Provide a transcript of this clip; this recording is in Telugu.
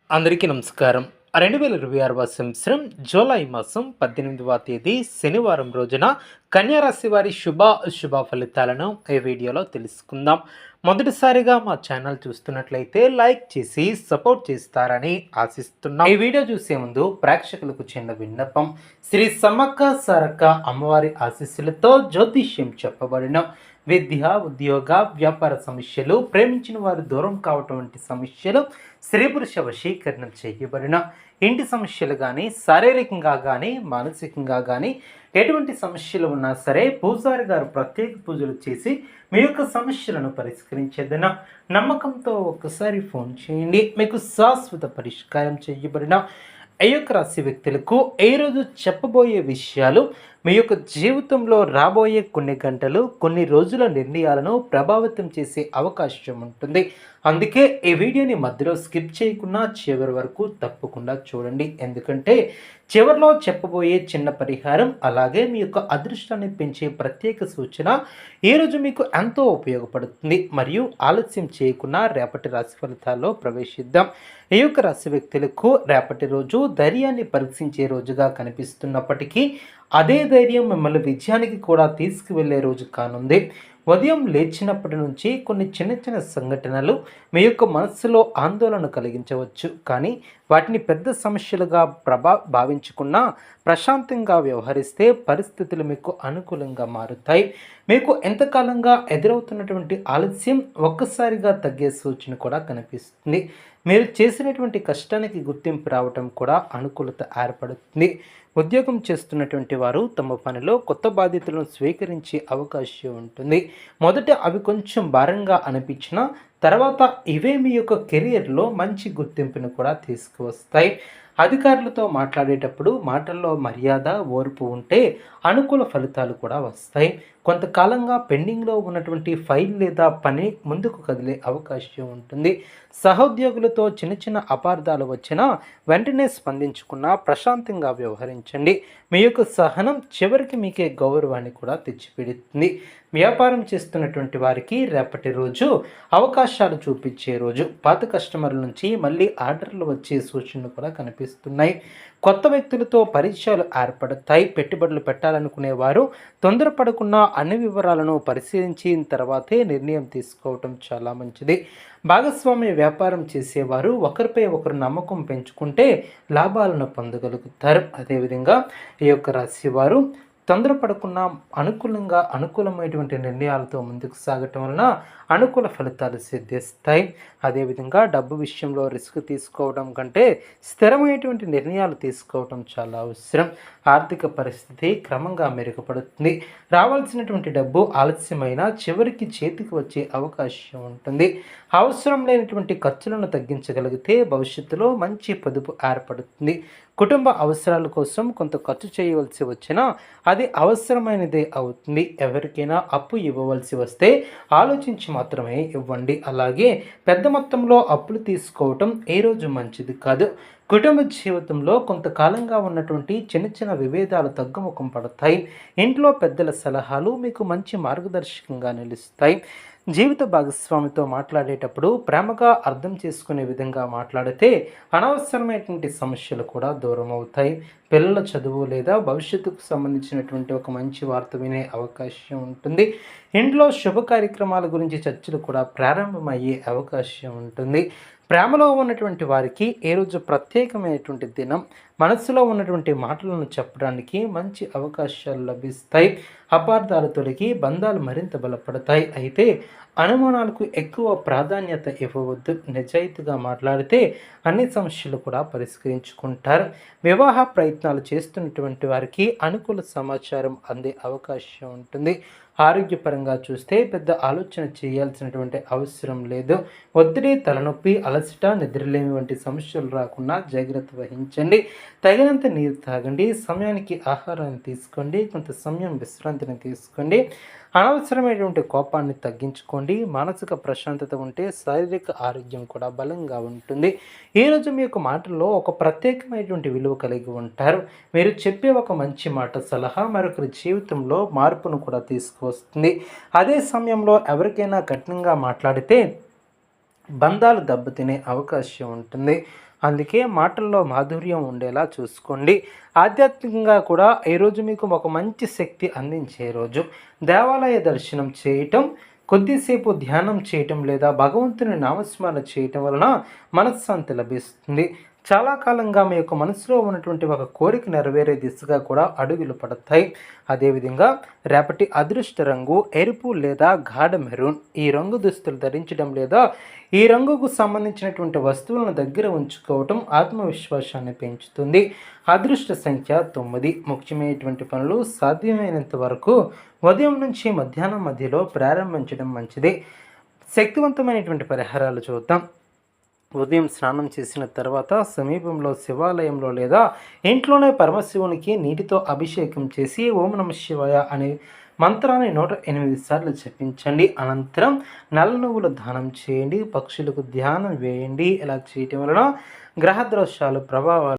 అందరికీ నమస్కారం. 2026 సంవత్సరం జూలై మాసం 18వ తేదీ శనివారం రోజున కన్యా రాశి వారి అశుభ ఫలితాలను ఈ వీడియోలో తెలుసుకుందాం. మొదటిసారిగా మా ఛానల్ చూస్తున్నట్లయితే లైక్ చేసి సపోర్ట్ చేస్తారని ఆశిస్తున్నాం. ఈ వీడియో చూసే ముందు ప్రేక్షకులకు చిన్న విన్నపం. శ్రీ సమ్మక్క సారక్క అమ్మవారి ఆశీస్సులతో జ్యోతిష్యం చెప్పబడిన విద్య, ఉద్యోగ, వ్యాపార సమస్యలు, ప్రేమించిన వారు దూరం కావటం వంటి సమస్యలు, స్త్రీ పురుష వశీకరణం చేయబడిన ఇంటి సమస్యలు కానీ, శారీరకంగా కానీ, మానసికంగా కానీ ఎటువంటి సమస్యలు ఉన్నా సరే పూజారి గారు ప్రత్యేక పూజలు చేసి మీ యొక్క సమస్యలను పరిష్కరించేదన నమ్మకంతో ఒక్కసారి ఫోన్ చేయండి. మీకు శాశ్వత పరిష్కారం చేయబడిన ఈ యొక్క రాశి వ్యక్తులకు ఈరోజు చెప్పబోయే విషయాలు మీ యొక్క జీవితంలో రాబోయే కొన్ని గంటలు, కొన్ని రోజుల నిర్ణయాలను ప్రభావితం చేసే అవకాశం ఉంటుంది. అందుకే ఈ వీడియోని మధ్యలో స్కిప్ చేయకుండా చివరి వరకు తప్పకుండా చూడండి. ఎందుకంటే చివరిలో చెప్పబోయే చిన్న పరిహారం, అలాగే మీ యొక్క అదృష్టాన్ని పెంచే ప్రత్యేక సూచన ఈరోజు మీకు ఎంతో ఉపయోగపడుతుంది. మరియు ఆలస్యం చేయకుండా రేపటి రాశి ఫలితాల్లో ప్రవేశిద్దాం. ఈ యొక్క రాశి వ్యక్తులకు రేపటి రోజు ధైర్యాన్ని పరీక్షించే రోజుగా కనిపిస్తున్నప్పటికీ అదే ధైర్యం మిమ్మల్ని విజయానికి కూడా తీసుకువెళ్ళే రోజు కానుంది. ఉదయం లేచినప్పటి నుంచి కొన్ని చిన్న చిన్న సంఘటనలు మీ యొక్క మనస్సులో ఆందోళన కలిగించవచ్చు. కానీ వాటిని పెద్ద సమస్యలుగా భావించకుండా ప్రశాంతంగా వ్యవహరిస్తే పరిస్థితులు మీకు అనుకూలంగా మారుతాయి. మీకు ఎంతకాలంగా ఎదురవుతున్నటువంటి ఆలస్యం ఒక్కసారిగా తగ్గే సూచన కూడా కనిపిస్తుంది. మీరు చేసినటువంటి కష్టానికి గుర్తింపు రావటం కూడా అనుకూలత ఏర్పడుతుంది. ఉద్యోగం చేస్తున్నటువంటి వారు తమ పనిలో కొత్త బాధ్యతలను స్వీకరించే అవకాశం ఉంటుంది. మొదట అవి కొంచెం భారంగా అనిపించినా తర్వాత ఇవే మీ యొక్క కెరియర్లో మంచి గుర్తింపును కూడా తీసుకువస్తాయి. అధికారులతో మాట్లాడేటప్పుడు మాటల్లో మర్యాద, ఓర్పు ఉంటే అనుకూల ఫలితాలు కూడా వస్తాయి. కొంతకాలంగా పెండింగ్లో ఉన్నటువంటి ఫైల్ లేదా పని ముందుకు కదిలే అవకాశం ఉంటుంది. సహోద్యోగులతో చిన్న చిన్న అపార్థాలు వచ్చినా వెంటనే స్పందించకుండా ప్రశాంతంగా వ్యవహరించండి. మీ యొక్క సహనం చివరికి మీకే గౌరవాన్ని కూడా తెచ్చిపెడుతుంది. వ్యాపారం చేస్తున్నటువంటి వారికి రేపటి రోజు అవకాశాలు చూపించే రోజు. పాత కస్టమర్ల నుంచి మళ్ళీ ఆర్డర్లు వచ్చే సూచనలు కూడా కనిపిస్తున్నాయి. కొత్త వ్యక్తులతో పరిచయాలు ఏర్పడతాయి. పెట్టుబడులు పెట్టాలనుకునే వారు తొందరపడకుండా అన్ని వివరాలను పరిశీలించిన తర్వాతే నిర్ణయం తీసుకోవటం చాలా మంచిది. భాగస్వామ్య వ్యాపారం చేసేవారు ఒకరిపై ఒకరు నమ్మకం పెంచుకుంటే లాభాలను పొందగలుగుతారు. అదేవిధంగా ఈ యొక్క రాశి వారు తొందరపడకుండా అనుకూలమైనటువంటి నిర్ణయాలతో ముందుకు సాగటం వలన అనుకూల ఫలితాలు సిద్ధిస్తాయి. అదేవిధంగా డబ్బు విషయంలో రిస్క్ తీసుకోవడం కంటే స్థిరమైనటువంటి నిర్ణయాలు తీసుకోవడం చాలా అవసరం. ఆర్థిక పరిస్థితి క్రమంగా మెరుగుపడుతుంది. రావాల్సినటువంటి డబ్బు ఆలస్యమైన చివరికి చేతికి వచ్చే అవకాశం ఉంటుంది. అవసరం లేనటువంటి ఖర్చులను తగ్గించగలిగితే భవిష్యత్తులో మంచి పొదుపు ఏర్పడుతుంది. కుటుంబ అవసరాల కోసం కొంత ఖర్చు చేయవలసి వచ్చినా అది అవసరమైనదే అవుతుంది. ఎవరికైనా అప్పు ఇవ్వవలసి వస్తే ఆలోచించి మాత్రమే ఇవ్వండి. అలాగే పెద్ద మొత్తంలో అప్పులు తీసుకోవటం ఏ రోజు మంచిది కాదు. కుటుంబ జీవితంలో కొంతకాలంగా ఉన్నటువంటి చిన్న చిన్న విభేదాలు తగ్గుముఖం పడతాయి. ఇంట్లో పెద్దల సలహాలు మీకు మంచి మార్గదర్శకంగా నిలుస్తాయి. జీవిత భాగస్వామితో మాట్లాడేటప్పుడు ప్రేమగా అర్థం చేసుకునే విధంగా మాట్లాడితే అనవసరమైనటువంటి సమస్యలు కూడా దూరం అవుతాయి. పిల్లల చదువు లేదా భవిష్యత్తుకు సంబంధించినటువంటి ఒక మంచి వార్త వినే అవకాశం ఉంటుంది. ఇంట్లో శుభ కార్యక్రమాల గురించి చర్చలు కూడా ప్రారంభమయ్యే అవకాశం ఉంటుంది. ప్రేమలో ఉన్నటువంటి వారికి ఏ రోజు ప్రత్యేకమైనటువంటి దినం. మనసులో ఉన్నటువంటి మాటలను చెప్పడానికి మంచి అవకాశాలు లభిస్తాయి. అపార్థాలు తొలగి బంధాలు మరింత బలపడతాయి. అయితే అనుమానాలకు ఎక్కువ ప్రాధాన్యత ఇవ్వవద్దు. నిజాయితీగా మాట్లాడితే అన్ని సమస్యలు కూడా పరిష్కరించుకుంటారు. వివాహ ప్రయత్నాలు చేస్తున్నటువంటి వారికి అనుకూల సమాచారం అందే అవకాశం ఉంటుంది. ఆరోగ్యపరంగా చూస్తే పెద్ద ఆలోచన చేయాల్సినటువంటి అవసరం లేదు. ఒత్తిడి, తలనొప్పి, అలసట, నిద్రలేమి వంటి సమస్యలు రాకుండా జాగ్రత్త వహించండి. తగినంత నీరు తాగండి. సమయానికి ఆహారాన్ని తీసుకోండి. కొంత సమయం విశ్రాంతిని తీసుకోండి. అనవసరమైనటువంటి కోపాన్ని తగ్గించుకోండి. మానసిక ప్రశాంతత ఉంటే శారీరక ఆరోగ్యం కూడా బలంగా ఉంటుంది. ఈరోజు మీ యొక్క మాటల్లో ఒక ప్రత్యేకమైనటువంటి విలువ కలిగి ఉంటారు. మీరు చెప్పే ఒక మంచి మాట సలహా మరొకరి జీవితంలో మార్పును కూడా తీసుకువస్తుంది. అదే సమయంలో ఎవరికైనా కఠినంగా మాట్లాడితే బంధాలు దెబ్బతినే అవకాశం ఉంటుంది. అందుకే మాటల్లో మాధుర్యం ఉండేలా చూసుకోండి. ఆధ్యాత్మికంగా కూడా ఈరోజు మీకు ఒక మంచి శక్తి అందించే రోజు. దేవాలయ దర్శనం చేయటం, కొద్దిసేపు ధ్యానం చేయటం లేదా భగవంతుని నామస్మరణ చేయటం వలన మనశ్శాంతి లభిస్తుంది. చాలా కాలంగా మీ యొక్క మనసులో ఉన్నటువంటి ఒక కోరిక నెరవేరే దిశగా కూడా అడుగులు పడతాయి. అదేవిధంగా రేపటి అదృష్ట రంగు ఎరుపు లేదా గాఢ మెరూన్. ఈ రంగు దుస్తులు ధరించడం లేదా ఈ రంగుకు సంబంధించినటువంటి వస్తువులను దగ్గర ఉంచుకోవటం ఆత్మవిశ్వాసాన్ని పెంచుతుంది. అదృష్ట సంఖ్య 9. ముఖ్యమైనటువంటి పనులు సాధ్యమైనంత వరకు ఉదయం నుంచి మధ్యాహ్నం మధ్యలో ప్రారంభించడం మంచిది. శక్తివంతమైనటువంటి పరిహారాలు చూద్దాం. ఉదయం స్నానం చేసిన తర్వాత సమీపంలో శివాలయంలో లేదా ఇంట్లోనే పరమశివునికి నీటితో అభిషేకం చేసి ఓం నమః శివాయ అనే మంత్రాన్ని 108 సార్లు జపించండి. అనంతరం నల్ల నువ్వులు దానం చేయండి. పక్షులకు ధ్యానం వేయండి. ఇలా చేయటం వలన గ్రహ దోషాలు ప్రభావాలు